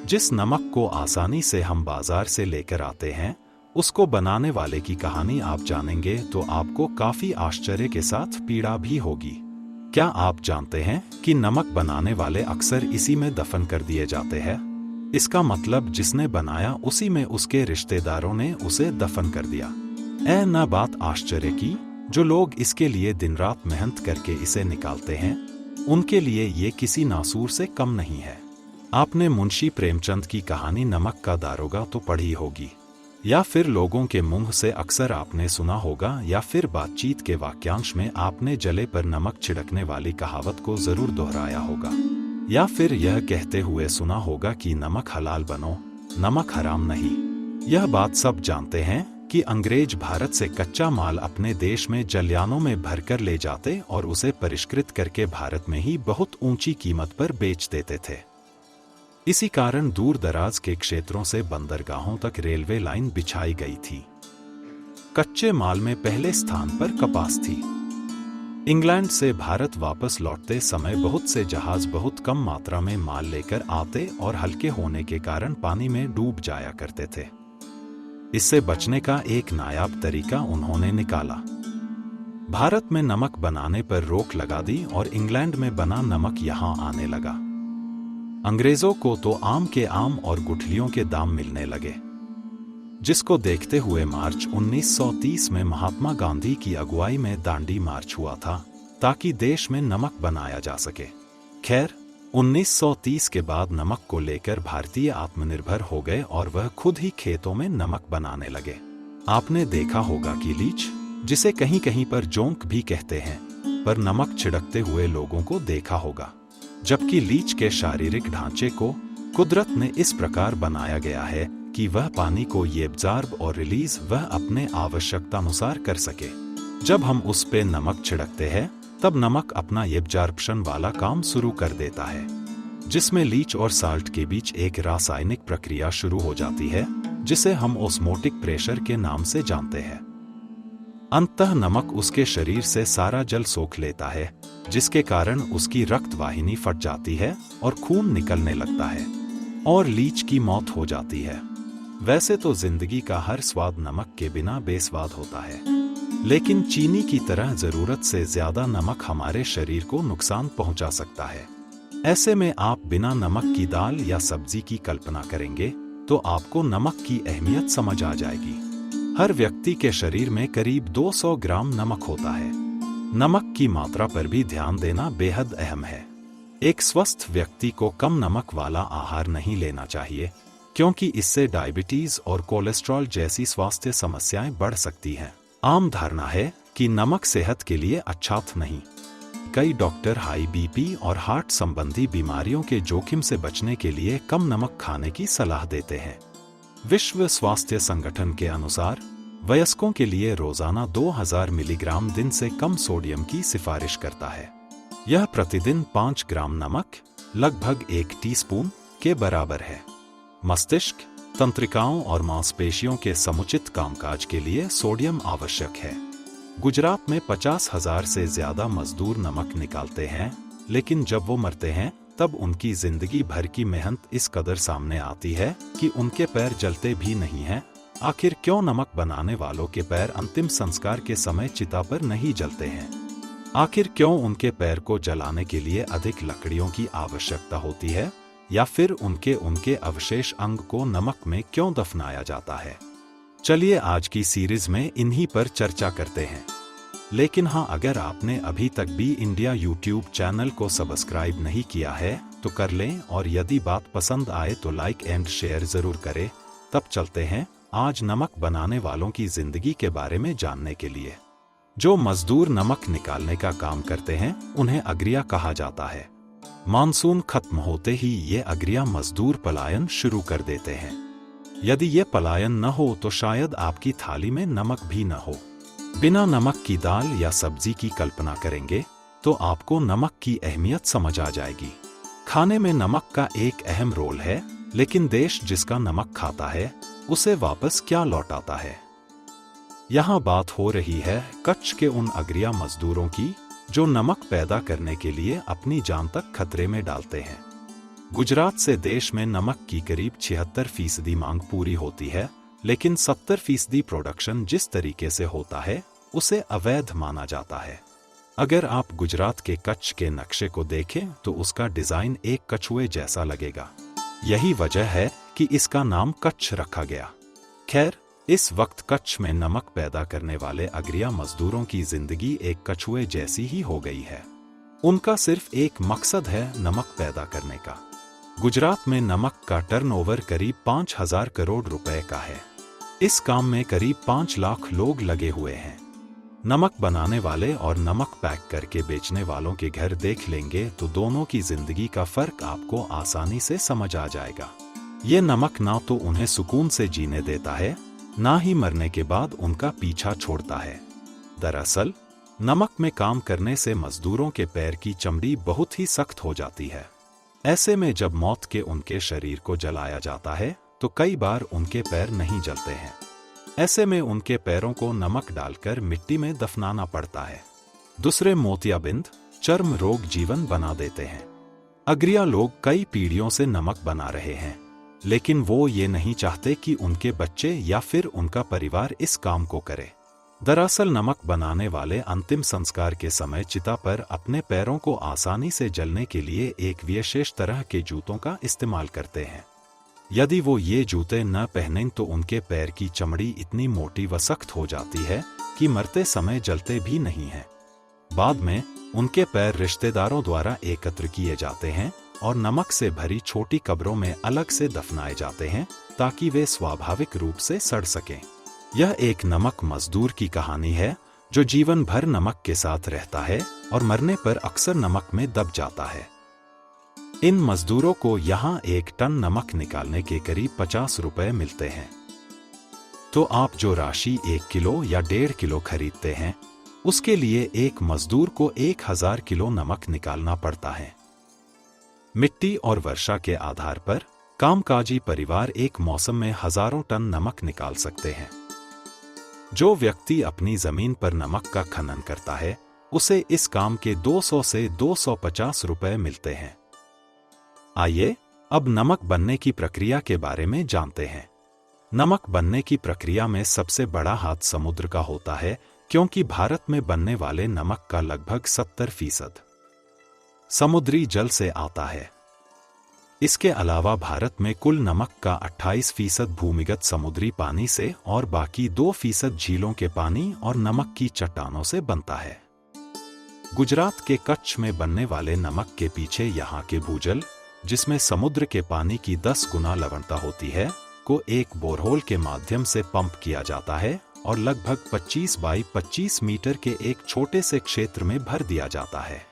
जिस नमक को आसानी से हम बाजार से लेकर आते हैं, उसको बनाने वाले की कहानी आप जानेंगे तो आपको काफी आश्चर्य के साथ पीड़ा भी होगी। क्या आप जानते हैं कि नमक बनाने वाले अक्सर इसी में दफन कर दिए जाते हैं? इसका मतलब जिसने बनाया उसी में उसके रिश्तेदारों ने उसे दफन कर दिया। न बात आश्चर्य की, जो लोग इसके लिए दिन रात मेहनत करके इसे निकालते हैं, उनके लिए ये किसी नासूर से कम नहीं है। आपने मुंशी प्रेमचंद की कहानी नमक का दारोगा तो पढ़ी होगी, या फिर लोगों के मुंह से अक्सर आपने सुना होगा, या फिर बातचीत के वाक्यांश में आपने जले पर नमक छिड़कने वाली कहावत को जरूर दोहराया होगा, या फिर यह कहते हुए सुना होगा कि नमक हलाल बनो, नमक हराम नहीं। यह बात सब जानते हैं कि अंग्रेज भारत से कच्चा माल अपने देश में जलयानों में भरकर ले जाते और उसे परिष्कृत करके भारत में ही बहुत ऊंची कीमत पर बेच देते थे। इसी कारण दूर दराज के क्षेत्रों से बंदरगाहों तक रेलवे लाइन बिछाई गई थी। कच्चे माल में पहले स्थान पर कपास थी। इंग्लैंड से भारत वापस लौटते समय बहुत से जहाज बहुत कम मात्रा में माल लेकर आते और हल्के होने के कारण पानी में डूब जाया करते थे। इससे बचने का एक नायाब तरीका उन्होंने निकाला। भारत में नमक बनाने पर रोक लगा दी और इंग्लैंड में बना नमक यहां आने लगा। अंग्रेजों को तो आम के आम और गुठलियों के दाम मिलने लगे, जिसको देखते हुए मार्च 1930 में महात्मा गांधी की अगुवाई में दांडी मार्च हुआ था ताकि देश में नमक बनाया जा सके। खैर, 1930 के बाद नमक को लेकर भारतीय आत्मनिर्भर हो गए और वह खुद ही खेतों में नमक बनाने लगे। आपने देखा होगा कि लीच, जिसे कहीं कहीं पर जोंक भी कहते हैं, पर नमक छिड़कते हुए लोगों को देखा होगा, जबकि लीच के शारीरिक ढांचे को कुदरत ने इस प्रकार बनाया गया है कि वह पानी को एब्जॉर्ब और रिलीज वह अपने आवश्यकतानुसार कर सके। जब हम उस पे नमक छिड़कते हैं, तब नमक अपना एब्जॉर्प्शन वाला काम शुरू कर देता है, जिसमें लीच और साल्ट के बीच एक रासायनिक प्रक्रिया शुरू हो जाती है, जिसे हम ऑस्मोटिक प्रेशर के नाम से जानते हैं। अंततः नमक उसके शरीर से सारा जल सोख लेता है, जिसके कारण उसकी रक्त वाहिनी फट जाती है और खून निकलने लगता है और लीच की मौत हो जाती है। वैसे तो जिंदगी का हर स्वाद नमक के बिना बेस्वाद होता है, लेकिन चीनी की तरह जरूरत से ज्यादा नमक हमारे शरीर को नुकसान पहुंचा सकता है। ऐसे में आप बिना नमक की दाल या सब्जी की कल्पना करेंगे तो आपको नमक की अहमियत समझ आ जाएगी। हर व्यक्ति के शरीर में करीब 200 ग्राम नमक होता है। नमक की मात्रा पर भी ध्यान देना बेहद अहम है। एक स्वस्थ व्यक्ति को कम नमक वाला आहार नहीं लेना चाहिए, क्योंकि इससे डायबिटीज और कोलेस्ट्रॉल जैसी स्वास्थ्य समस्याएं बढ़ सकती हैं। आम धारणा है कि नमक सेहत के लिए अच्छा नहीं। कई डॉक्टर हाई बीपी और हार्ट संबंधी बीमारियों के जोखिम से बचने के लिए कम नमक खाने की सलाह देते हैं। विश्व स्वास्थ्य संगठन के अनुसार वयस्कों के लिए रोजाना 2000 मिलीग्राम दिन से कम सोडियम की सिफारिश करता है। यह प्रतिदिन 5 ग्राम नमक, लगभग 1 टीस्पून के बराबर है। मस्तिष्क, तंत्रिकाओं और मांसपेशियों के समुचित कामकाज के लिए सोडियम आवश्यक है। गुजरात में 50,000 से ज्यादा मजदूर नमक निकालते हैं, लेकिन जब वो मरते हैं तब उनकी जिंदगी भर की मेहनत इस कदर सामने आती है कि उनके पैर जलते भी नहीं हैं। आखिर क्यों नमक बनाने वालों के पैर अंतिम संस्कार के समय चिता पर नहीं जलते हैं? आखिर क्यों उनके पैर को जलाने के लिए अधिक लकड़ियों की आवश्यकता होती है, या फिर उनके अवशेष अंग को नमक में क्यों दफनाया जाता है? चलिए आज की सीरीज में इन्हीं पर चर्चा करते हैं। लेकिन हाँ, अगर आपने अभी तक भी इंडिया यूट्यूब चैनल को सब्सक्राइब नहीं किया है तो कर लें, और यदि बात पसंद आए तो लाइक एंड शेयर जरूर करें। तब चलते हैं आज नमक बनाने वालों की जिंदगी के बारे में जानने के लिए। जो मजदूर नमक निकालने का काम करते हैं उन्हें अग्रिया कहा जाता है। मानसून खत्म होते ही ये अग्रिया मजदूर पलायन शुरू कर देते हैं। यदि ये पलायन न हो तो शायद आपकी थाली में नमक भी न हो। बिना नमक की दाल या सब्जी की कल्पना करेंगे तो आपको नमक की अहमियत समझ आ जाएगी। खाने में नमक का एक अहम रोल है, लेकिन देश जिसका नमक खाता है उसे वापस क्या लौटाता है? यहाँ बात हो रही है कच्छ के उन अगरिया मजदूरों की जो नमक पैदा करने के लिए अपनी जान तक खतरे में डालते हैं। गुजरात से देश में नमक की करीब 76% मांग पूरी होती है, लेकिन 70% प्रोडक्शन जिस तरीके से होता है उसे अवैध माना जाता है। अगर आप गुजरात के कच्छ के नक्शे को देखें तो उसका डिजाइन एक कछुए जैसा लगेगा। यही वजह है कि इसका नाम कच्छ रखा गया। खैर, इस वक्त कच्छ में नमक पैदा करने वाले अगरिया मजदूरों की जिंदगी एक कछुए जैसी ही हो गई है। उनका सिर्फ एक मकसद है नमक पैदा करने का। गुजरात में नमक का टर्नओवर करीब 5,000 करोड़ रुपए का है। इस काम में करीब 5 लाख लोग लगे हुए हैं। नमक बनाने वाले और नमक पैक करके बेचने वालों के घर देख लेंगे तो दोनों की जिंदगी का फर्क आपको आसानी से समझ आ जाएगा। ये नमक ना तो उन्हें सुकून से जीने देता है, ना ही मरने के बाद उनका पीछा छोड़ता है। दरअसल नमक में काम करने से मजदूरों के पैर की चमड़ी बहुत ही सख्त हो जाती है। ऐसे में जब मौत के उनके शरीर को जलाया जाता है तो कई बार उनके पैर नहीं जलते हैं। ऐसे में उनके पैरों को नमक डालकर मिट्टी में दफनाना पड़ता है। दूसरे मोतियाबिंद चर्म रोग जीवन बना देते हैं। अगरिया लोग कई पीढ़ियों से नमक बना रहे हैं, लेकिन वो ये नहीं चाहते कि उनके बच्चे या फिर उनका परिवार इस काम को करे। दरअसल नमक बनाने वाले अंतिम संस्कार के समय चिता पर अपने पैरों को आसानी से जलने के लिए एक विशेष तरह के जूतों का इस्तेमाल करते हैं। यदि वो ये जूते न पहनें तो उनके पैर की चमड़ी इतनी मोटी व सख्त हो जाती है कि मरते समय जलते भी नहीं हैं। बाद में उनके पैर रिश्तेदारों द्वारा एकत्र किए जाते हैं और नमक से भरी छोटी कब्रों में अलग से दफनाए जाते हैं ताकि वे स्वाभाविक रूप से सड़ सकें। यह एक नमक मजदूर की कहानी है जो जीवन भर नमक के साथ रहता है और मरने पर अक्सर नमक में दब जाता है। इन मजदूरों को यहाँ 1 टन नमक निकालने के करीब 50 रुपए मिलते हैं। तो आप जो राशि 1 किलो या 1.5 किलो खरीदते हैं, उसके लिए एक मजदूर को 1000 किलो नमक निकालना पड़ता है। मिट्टी और वर्षा के आधार पर कामकाजी परिवार एक मौसम में हजारों टन नमक निकाल सकते हैं। जो व्यक्ति अपनी जमीन पर नमक का खनन करता है, उसे इस काम के 200 से 250 रुपए मिलते हैं। आइए अब नमक बनने की प्रक्रिया के बारे में जानते हैं। नमक बनने की प्रक्रिया में सबसे बड़ा हाथ समुद्र का होता है, क्योंकि भारत में बनने वाले नमक का लगभग 70% समुद्री जल से आता है। इसके अलावा भारत में कुल नमक का 28% भूमिगत समुद्री पानी से और बाकी 2% झीलों के पानी और नमक की चट्टानों से बनता है। गुजरात के कच्छ में बनने वाले नमक के पीछे यहाँ के भूजल, जिसमें समुद्र के पानी की 10 गुना लवणता होती है, को एक बोरहोल के माध्यम से पंप किया जाता है और लगभग 25 बाई 25 मीटर के एक छोटे से क्षेत्र में भर दिया जाता है।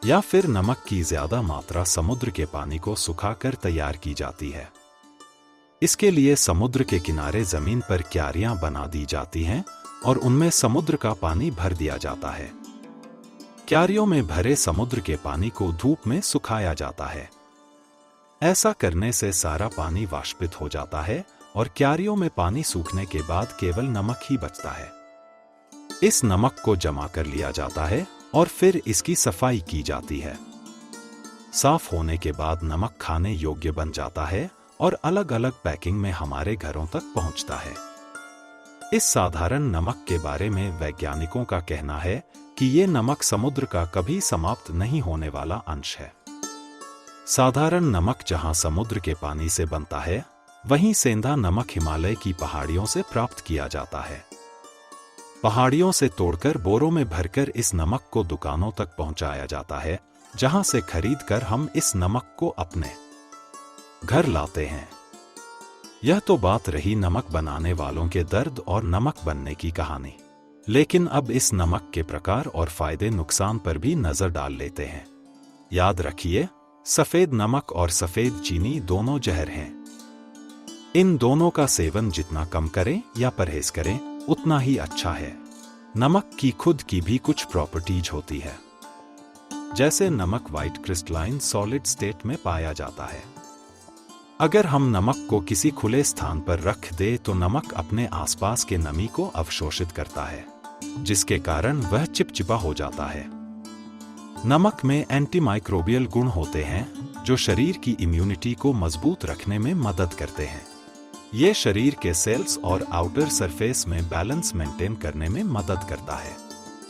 या फिर नमक की ज्यादा मात्रा समुद्र के पानी को सुखाकर तैयार की जाती है। इसके लिए समुद्र के किनारे जमीन पर क्यारियां बना दी जाती हैं और उनमें समुद्र का पानी भर दिया जाता है। क्यारियों में भरे समुद्र के पानी को धूप में सुखाया जाता है। ऐसा करने से सारा पानी वाष्पित हो जाता है और क्यारियों में पानी सूखने के बाद केवल नमक ही बचता है। इस नमक को जमा कर लिया जाता है और फिर इसकी सफाई की जाती है। साफ होने के बाद नमक खाने योग्य बन जाता है और अलग अलग पैकिंग में हमारे घरों तक पहुंचता है। इस साधारण नमक के बारे में वैज्ञानिकों का कहना है कि ये नमक समुद्र का कभी समाप्त नहीं होने वाला अंश है। साधारण नमक जहां समुद्र के पानी से बनता है, वहीं सेंधा नमक हिमालय की पहाड़ियों से प्राप्त किया जाता है। पहाड़ियों से तोड़कर बोरों में भरकर इस नमक को दुकानों तक पहुंचाया जाता है, जहां से खरीदकर हम इस नमक को अपने घर लाते हैं। यह तो बात रही नमक बनाने वालों के दर्द और नमक बनने की कहानी। लेकिन अब इस नमक के प्रकार और फायदे नुकसान पर भी नजर डाल लेते हैं। याद रखिए, सफेद नमक और सफेद चीनी दोनों जहर हैं। इन दोनों का सेवन जितना कम करें या परहेज करें, उतना ही अच्छा है। नमक की खुद की भी कुछ प्रॉपर्टीज होती है। जैसे नमक व्हाइट क्रिस्टलाइन सॉलिड स्टेट में पाया जाता है। अगर हम नमक को किसी खुले स्थान पर रख दे तो नमक अपने आसपास के नमी को अवशोषित करता है, जिसके कारण वह चिपचिपा हो जाता है। नमक में एंटीमाइक्रोबियल गुण होते हैं जो शरीर की इम्यूनिटी को मजबूत रखने में मदद करते हैं। ये शरीर के सेल्स और आउटर सरफेस में बैलेंस मेंटेन करने में मदद करता है।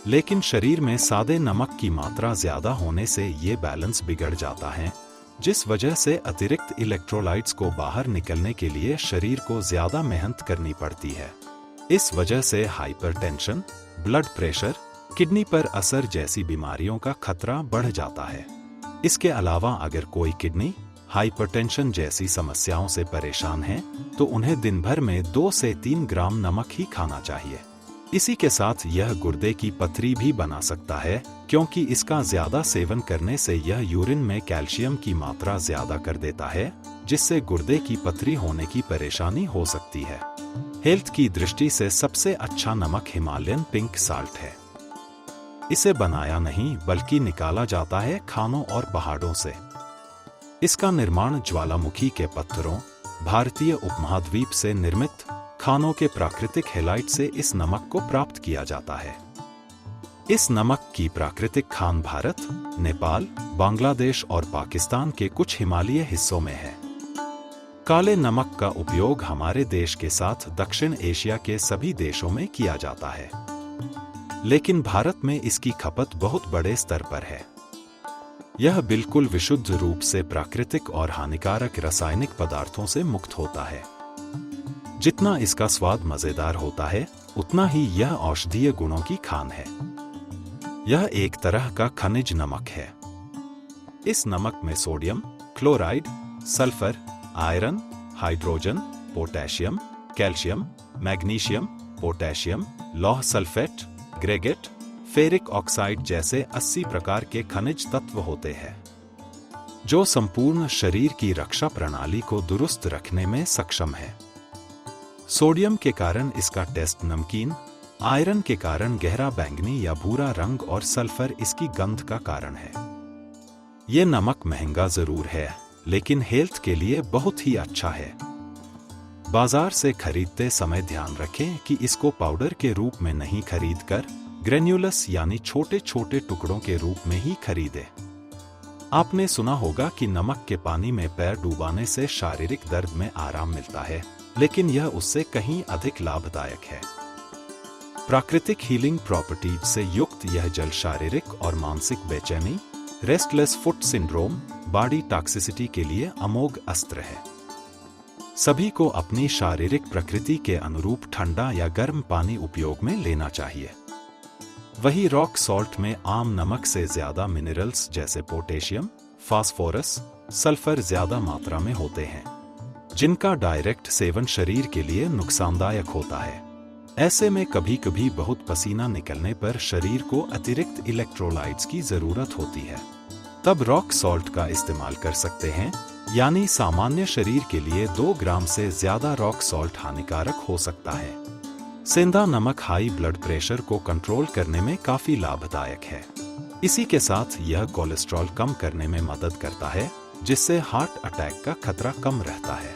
लेकिन शरीर में सादे नमक की मात्रा ज्यादा होने से ये बैलेंस बिगड़ जाता है, जिस वजह से अतिरिक्त इलेक्ट्रोलाइट्स को बाहर निकलने के लिए शरीर को ज्यादा मेहनत करनी पड़ती है। इस वजह से हाइपरटेंशन, ब्लड प्रेशर, किडनी पर असर जैसी बीमारियों का खतरा बढ़ जाता है। इसके अलावा अगर कोई किडनी, हाइपरटेंशन जैसी समस्याओं से परेशान है तो उन्हें दिन भर में 2 से 3 ग्राम नमक ही खाना चाहिए। इसी के साथ यह गुर्दे की पथरी भी बना सकता है, क्योंकि इसका ज्यादा सेवन करने से यह यूरिन में कैल्शियम की मात्रा ज्यादा कर देता है, जिससे गुर्दे की पथरी होने की परेशानी हो सकती है। हेल्थ की दृष्टि से सबसे अच्छा नमक हिमालयन पिंक साल्ट है। इसे बनाया नहीं बल्कि निकाला जाता है खानों और पहाड़ों से। इसका निर्माण ज्वालामुखी के पत्थरों, भारतीय उपमहाद्वीप से निर्मित खानों के प्राकृतिक हेलाइट से इस नमक को प्राप्त किया जाता है। इस नमक की प्राकृतिक खान भारत, नेपाल, बांग्लादेश और पाकिस्तान के कुछ हिमालयी हिस्सों में है। काले नमक का उपयोग हमारे देश के साथ दक्षिण एशिया के सभी देशों में किया जाता है, लेकिन भारत में इसकी खपत बहुत बड़े स्तर पर है। यह बिल्कुल विशुद्ध रूप से प्राकृतिक और हानिकारक रासायनिक पदार्थों से मुक्त होता है। जितना इसका स्वाद मजेदार होता है, उतना ही यह औषधीय गुणों की खान है। यह एक तरह का खनिज नमक है। इस नमक में sodium, chloride, sulphur, iron, hydrogen, potassium, calcium, magnesium, potassium, लौह सल्फेट, ग्रेगेट, फेरिक ऑक्साइड जैसे 80 प्रकार के खनिज तत्व होते हैं, जो संपूर्ण शरीर की रक्षा प्रणाली को दुरुस्त रखने में सक्षम है। सोडियम के कारण इसका टेस्ट नमकीन, आयरन के कारण गहरा बैंगनी या भूरा रंग और सल्फर इसकी गंध का कारण है। ये नमक महंगा जरूर है, लेकिन हेल्थ के लिए बहुत ही अच्छा है। बाजार से खरीदते समय ध्यान रखें कि इसको पाउडर के रूप में नहीं खरीदकर ग्रेन्युलस यानी छोटे छोटे टुकड़ों के रूप में ही खरीदें। आपने सुना होगा कि नमक के पानी में पैर डुबाने से शारीरिक दर्द में आराम मिलता है, लेकिन यह उससे कहीं अधिक लाभदायक है। प्राकृतिक हीलिंग प्रॉपर्टीज से युक्त यह जल शारीरिक और मानसिक बेचैनी, restless foot syndrome, body toxicity के लिए अमोघ अस्त्र है। सभी को अपनी शारीरिक प्रकृति के अनुरूप ठंडा या गर्म पानी उपयोग में लेना चाहिए। वही रॉक सॉल्ट में आम नमक से ज्यादा मिनरल्स जैसे पोटेशियम, फास्फोरस, सल्फर ज्यादा मात्रा में होते हैं, जिनका डायरेक्ट सेवन शरीर के लिए नुकसानदायक होता है। ऐसे में कभी कभी बहुत पसीना निकलने पर शरीर को अतिरिक्त इलेक्ट्रोलाइट्स की जरूरत होती है, तब रॉक सॉल्ट का इस्तेमाल कर सकते हैं। यानी सामान्य शरीर के लिए 2 ग्राम से ज्यादा रॉक सॉल्ट हानिकारक हो सकता है। सेंधा नमक हाई ब्लड प्रेशर को कंट्रोल करने में काफी लाभदायक है। इसी के साथ यह कोलेस्ट्रॉल कम करने में मदद करता है, जिससे हार्ट अटैक का खतरा कम रहता है।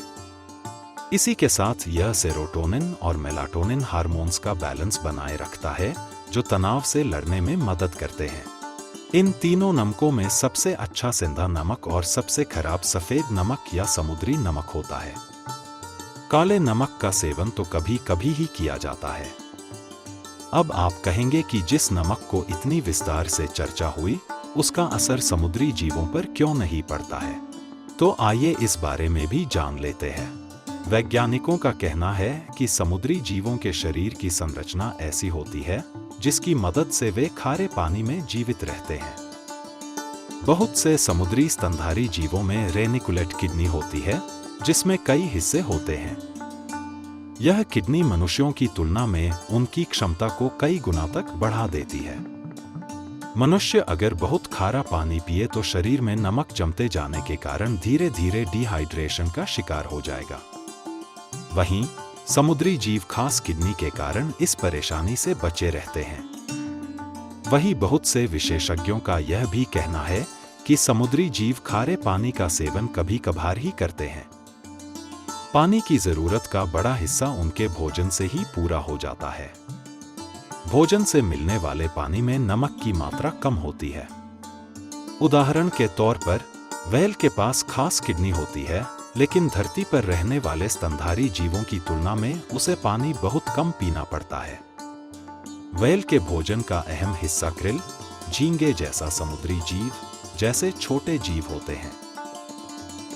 इसी के साथ यह सेरोटोनिन और मेलाटोनिन हार्मोन्स का बैलेंस बनाए रखता है, जो तनाव से लड़ने में मदद करते हैं। इन तीनों नमकों में सबसे अच्छा सेंधा नमक और सबसे खराब सफेद नमक या समुद्री नमक होता है। काले नमक का सेवन तो कभी कभी ही किया जाता है। अब आप कहेंगे कि जिस नमक को इतनी विस्तार से चर्चा हुई, उसका असर समुद्री जीवों पर क्यों नहीं पड़ता है? तो आइए इस बारे में भी जान लेते हैं। वैज्ञानिकों का कहना है कि समुद्री जीवों के शरीर की संरचना ऐसी होती है जिसकी मदद से वे खारे पानी में जीवित रहते हैं। बहुत से समुद्री स्तनधारी जीवों में रेनिकुलेट किडनी होती है, जिसमें कई हिस्से होते हैं। यह किडनी मनुष्यों की तुलना में उनकी क्षमता को कई गुना तक बढ़ा देती है। मनुष्य अगर बहुत खारा पानी पिए तो शरीर में नमक जमते जाने के कारण धीरे धीरे डिहाइड्रेशन का शिकार हो जाएगा। वहीं समुद्री जीव खास किडनी के कारण इस परेशानी से बचे रहते हैं। वहीं बहुत से विशेषज्ञों का यह भी कहना है कि समुद्री जीव खारे पानी का सेवन कभी कभार ही करते हैं। पानी की जरूरत का बड़ा हिस्सा उनके भोजन से ही पूरा हो जाता है। भोजन से मिलने वाले पानी में नमक की मात्रा कम होती है। उदाहरण के तौर पर व्हेल के पास खास किडनी होती है, लेकिन धरती पर रहने वाले स्तनधारी जीवों की तुलना में उसे पानी बहुत कम पीना पड़ता है। व्हेल के भोजन का अहम हिस्सा krill, झींगे जैसा समुद्री जीव जैसे छोटे जीव होते हैं।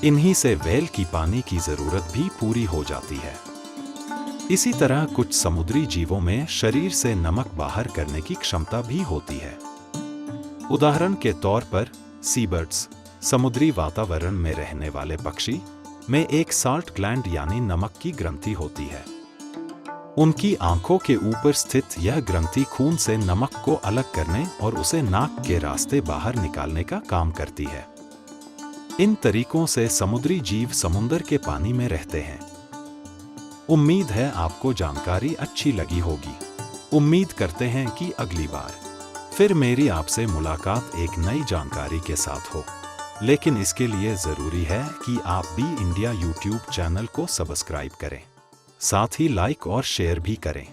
इन्हीं से व्हेल की पानी की जरूरत भी पूरी हो जाती है। इसी तरह कुछ समुद्री जीवों में शरीर से नमक बाहर करने की क्षमता भी होती है। उदाहरण के तौर पर सीबर्ड्स, समुद्री वातावरण में रहने वाले पक्षी, में एक साल्ट ग्लैंड यानी नमक की ग्रंथि होती है। उनकी आंखों के ऊपर स्थित यह ग्रंथि खून से नमक को अलग करने और उसे नाक के रास्ते बाहर निकालने का काम करती है। इन तरीकों से समुद्री जीव समुद्र के पानी में रहते हैं। उम्मीद है आपको जानकारी अच्छी लगी होगी। उम्मीद करते हैं कि अगली बार फिर मेरी आपसे मुलाकात एक नई जानकारी के साथ हो। लेकिन इसके लिए जरूरी है कि आप बी इंडिया यूट्यूब चैनल को सब्सक्राइब करें, साथ ही लाइक और शेयर भी करें।